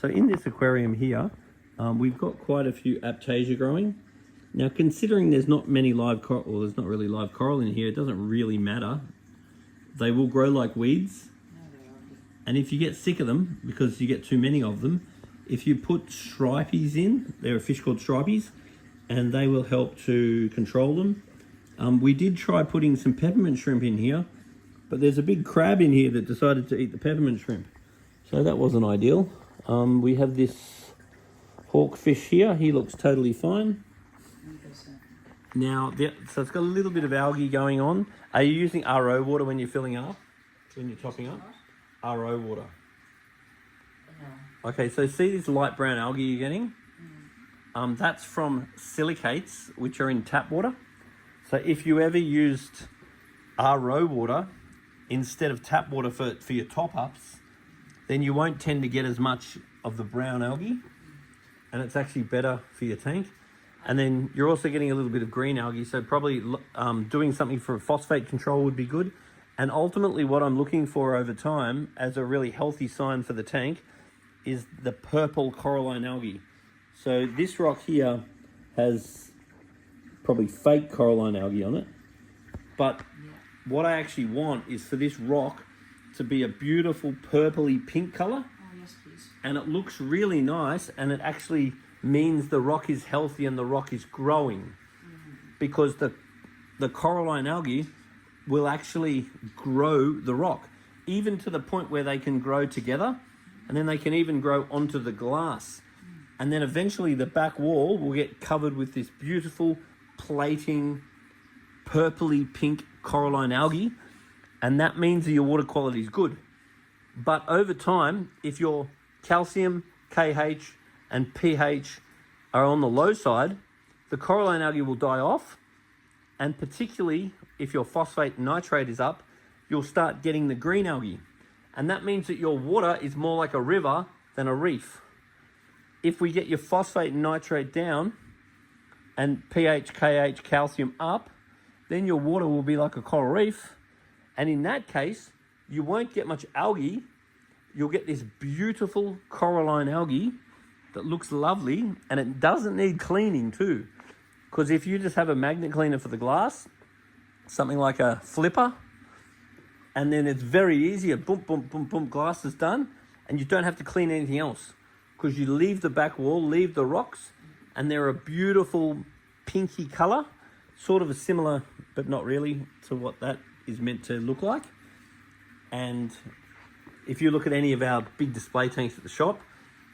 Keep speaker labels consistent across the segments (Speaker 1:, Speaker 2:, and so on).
Speaker 1: So in this aquarium here, we've got quite a few Aiptasia growing. Now, considering there's not many live coral, or there's not really live coral in here, it doesn't really matter. They will grow like weeds. And if you get sick of them, because you get too many of them, if you put stripies in, there are fish called stripies, and they will help to control them. We did try putting some peppermint shrimp in here, but there's a big crab in here that decided to eat the peppermint shrimp. So that wasn't ideal. We have this hawkfish here. He looks totally fine. Now, so it's got a little bit of algae going on. Are you using RO water when you're filling up? When you're topping up? RO water. No. Okay, so see this light brown algae you're getting? That's from silicates, which are in tap water. So if you ever used RO water instead of tap water for your top-ups, then you won't tend to get as much of the brown algae, and it's actually better for your tank. And then you're also getting a little bit of green algae, so probably doing something for phosphate control would be good. And ultimately what I'm looking for over time as a really healthy sign for the tank is the purple coralline algae. So this rock here has probably fake coralline algae on it, but what I actually want is for this rock to be a beautiful purpley pink color.
Speaker 2: Oh, yes, please.
Speaker 1: And it looks really nice, and it actually means the rock is healthy and the rock is growing, because the coralline algae will actually grow the rock, even to the point where they can grow together, and then they can even grow onto the glass. And then eventually the back wall will get covered with this beautiful plating, purpley pink coralline algae, and that means that your water quality is good. But over time, if your calcium, KH, and pH are on the low side, the coralline algae will die off, and particularly if your phosphate and nitrate is up, you'll start getting the green algae. And that means that your water is more like a river than a reef. If we get your phosphate and nitrate down and pH, KH, calcium up, then your water will be like a coral reef. And in that case, you won't get much algae. You'll get this beautiful coralline algae that looks lovely, and it doesn't need cleaning too. Because if you just have a magnet cleaner for the glass, something like a flipper, and then it's very easy, a boom, boom, boom, boom, glass is done, and you don't have to clean anything else. Because you leave the back wall, leave the rocks, and they're a beautiful pinky color, sort of a similar, but not really, to what that is meant to look like. And if you look at any of our big display tanks at the shop,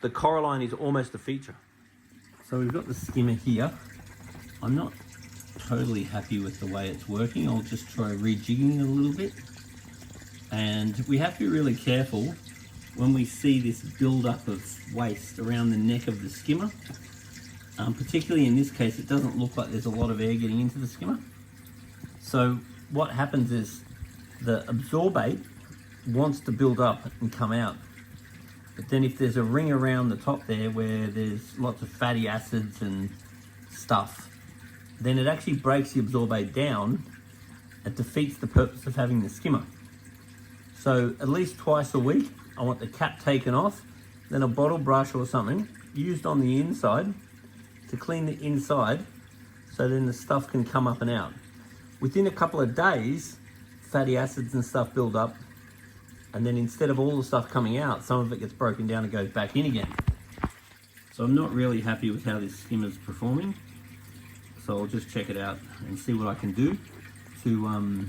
Speaker 1: the coralline is almost a feature. So we've got the skimmer here. I'm not totally happy with the way it's working. I'll just try rejigging it a little bit. And we have to be really careful when we see this build-up of waste around the neck of the skimmer. Particularly in this case, it doesn't look like there's a lot of air getting into the skimmer. So what happens is the absorbate wants to build up and come out. But then if there's a ring around the top there where there's lots of fatty acids and stuff, then it actually breaks the absorbate down. It defeats the purpose of having the skimmer. So at least twice a week, I want the cap taken off, then a bottle brush or something used on the inside to clean the inside, so then the stuff can come up and out. Within a couple of days, fatty acids and stuff build up, and then instead of all the stuff coming out, some of it gets broken down and goes back in again. So I'm not really happy with how this skimmer's performing. So I'll just check it out and see what I can do to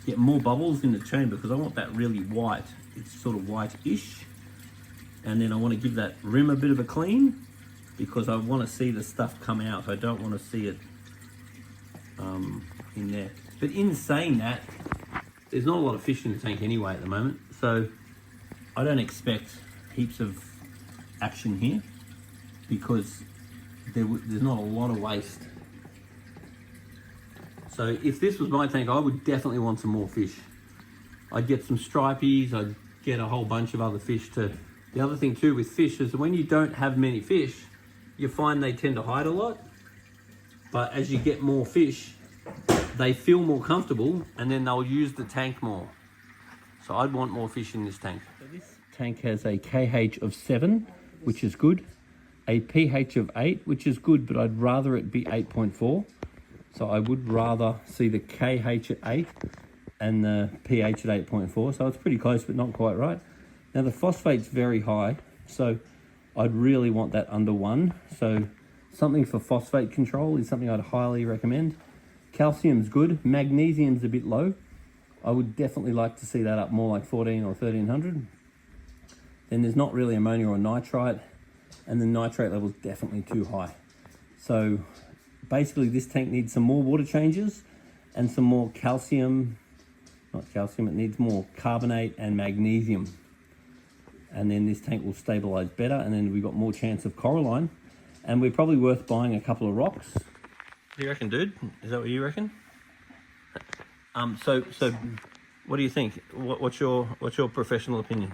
Speaker 1: get more bubbles in the chamber, because I want that really white. It's sort of white-ish. And then I want to give that rim a bit of a clean, because I want to see the stuff come out. I don't want to see it in there. But in saying that, there's not a lot of fish in the tank anyway at the moment, so I don't expect heaps of action here, because there's not a lot of waste. So if this was my tank, I would definitely want some more fish. I'd get some stripies, I'd get a whole bunch of other fish to... The other thing too with fish is that when you don't have many fish, you find they tend to hide a lot. But as you get more fish, they feel more comfortable, and then they'll use the tank more. So I'd want more fish in this tank. So this tank has a KH of 7, which is good, a pH of 8, which is good, but I'd rather it be 8.4. So I would rather see the KH at 8 and the pH at 8.4. So it's pretty close, but not quite right. Now the phosphate's very high, so I'd really want that under 1. So something for phosphate control is something I'd highly recommend. Calcium's good. Magnesium's a bit low. I would definitely like to see that up more like 14 or 1300. Then there's not really ammonia or nitrite, and the nitrate level's definitely too high. So basically this tank needs some more water changes and some more calcium, not calcium, it needs more carbonate and magnesium. And then this tank will stabilize better, and then we've got more chance of coralline. And we're probably worth buying a couple of rocks. What do you reckon, dude? Is that what you reckon? So what do you think? What's your professional opinion?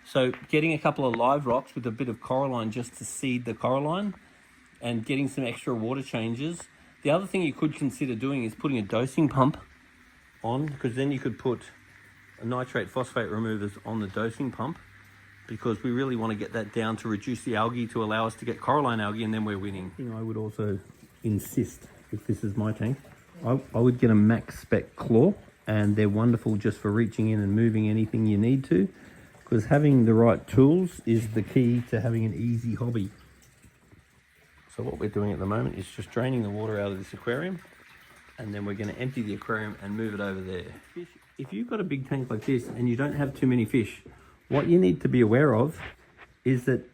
Speaker 1: So getting a couple of live rocks with a bit of coralline just to seed the coralline and getting some extra water changes. The other thing you could consider doing is putting a dosing pump on, because then you could put a nitrate phosphate removers on the dosing pump, because we really want to get that down to reduce the algae to allow us to get coralline algae, and then we're winning. I would also insist, if this is my tank, I would get a max spec claw, and they're wonderful just for reaching in and moving anything you need to, because having the right tools is the key to having an easy hobby. So what we're doing at the moment is just draining the water out of this aquarium, and then we're going to empty the aquarium and move it over there. If you've got a big tank like this and you don't have too many fish, what you need to be aware of is that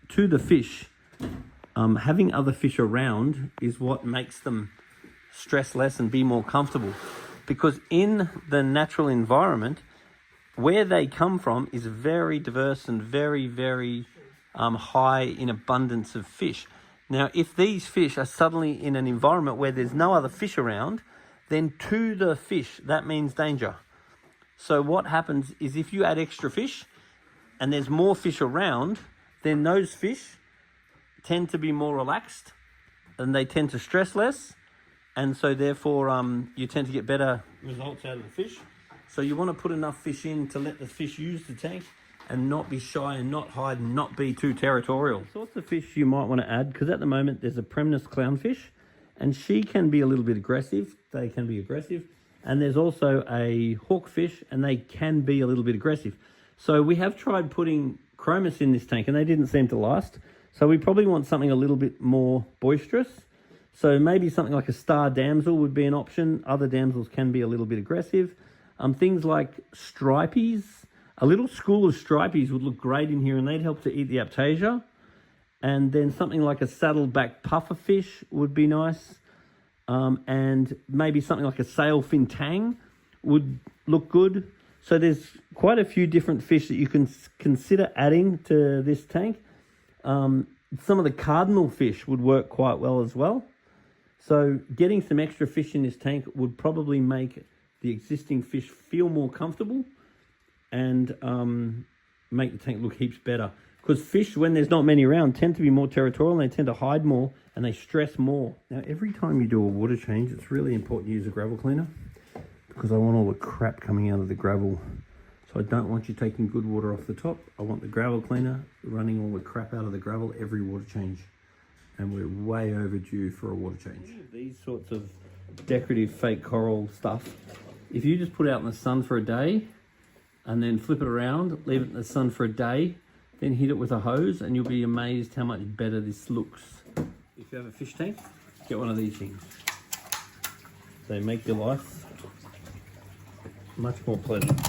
Speaker 1: to the fish, having other fish around is what makes them stress less and be more comfortable. Because in the natural environment, where they come from is very diverse and very, very high in abundance of fish. Now, if these fish are suddenly in an environment where there's no other fish around, then to the fish, that means danger. So what happens is if you add extra fish and there's more fish around, then those fish tend to be more relaxed and they tend to stress less. And so therefore, you tend to get better results out of the fish. So you want to put enough fish in to let the fish use the tank and not be shy and not hide and not be too territorial. Sorts of fish you might want to add, because at the moment there's a Premnus clownfish, and she can be a little bit aggressive. They can be aggressive. And there's also a hawkfish, and they can be a little bit aggressive. So we have tried putting chromis in this tank, and they didn't seem to last. So we probably want something a little bit more boisterous. So maybe something like a star damsel would be an option. Other damsels can be a little bit aggressive. Things like stripies, a little school of stripies would look great in here, and they'd help to eat the Aiptasia. And then something like a saddleback pufferfish would be nice. And maybe something like a sailfin tang would look good. So there's quite a few different fish that you can consider adding to this tank. Some of the cardinal fish would work quite well as well. So getting some extra fish in this tank would probably make the existing fish feel more comfortable and make the tank look heaps better. Because fish, when there's not many around, tend to be more territorial, and they tend to hide more and they stress more. Now, every time you do a water change, it's really important to use a gravel cleaner, because I want all the crap coming out of the gravel. So I don't want you taking good water off the top. I want the gravel cleaner running all the crap out of the gravel every water change. And we're way overdue for a water change. These sorts of decorative fake coral stuff, if you just put it out in the sun for a day and then flip it around, leave it in the sun for a day, then hit it with a hose, and you'll be amazed how much better this looks. If you have a fish tank, get one of these things. They make your life much more pleasant.